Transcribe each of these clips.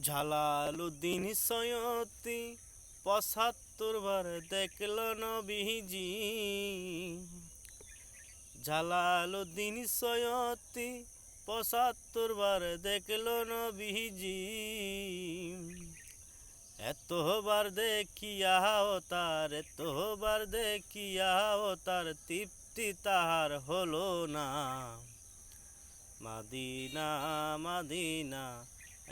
Jalaluddin সৈয়দী ৭৫ বার দেখল নবীজি। Jalaluddin সৈয়দী ৭৫ বার দেখল নবীজি। এতবার দেখিয়াও তার তৃপ্তি তাহার হলো না। মদিনা মদিনা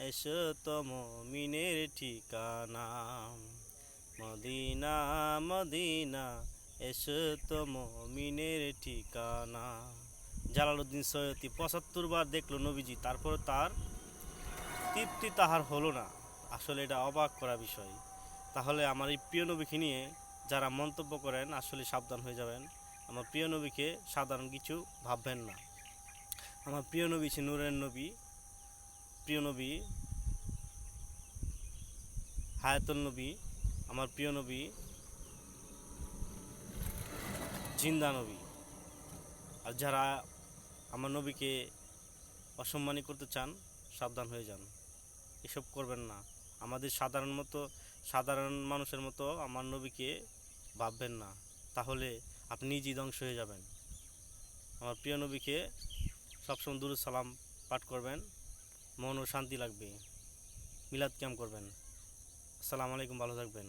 এসো তো মুমিনের ঠিকানা। মদিনা মদিনা এসো তো মুমিনের ঠিকানা। জালালউদ্দিন সৈয়দী ৭৫ বার দেখলো নবীজি, তারপর তার তৃপ্তি তাহার হলো না। আসলে এটা অবাক করা বিষয়। তাহলে আমার এই প্রিয় নবীকে নিয়ে যারা মন্তব্য করেন আসলে সাবধান হয়ে যাবেন। আমার প্রিয় নবীকে সাধারণ কিছু ভাববেন না। আমার প্রিয় নবী সে নূরের নবী, প্রিয় নবী হায়াতুল নবী, আমার প্রিয় নবী জিন্দা নবী। আর যারা আমার নবীকে অসম্মানী করতে চান সাবধান হয়ে যান, এসব করবেন না। আমাদের সাধারণ মানুষের মতো আমার নবীকে ভাববেন না, তাহলে আপনি নিজেই ধ্বংস হয়ে যাবেন। আমার প্রিয় নবীকে সবসময় দুরূদ সালাম পাঠ করবেন, মনও শান্তি লাগবে। মিলাদ কিয়াম করবেন। আসসালামু আলাইকুম, ভালো থাকবেন।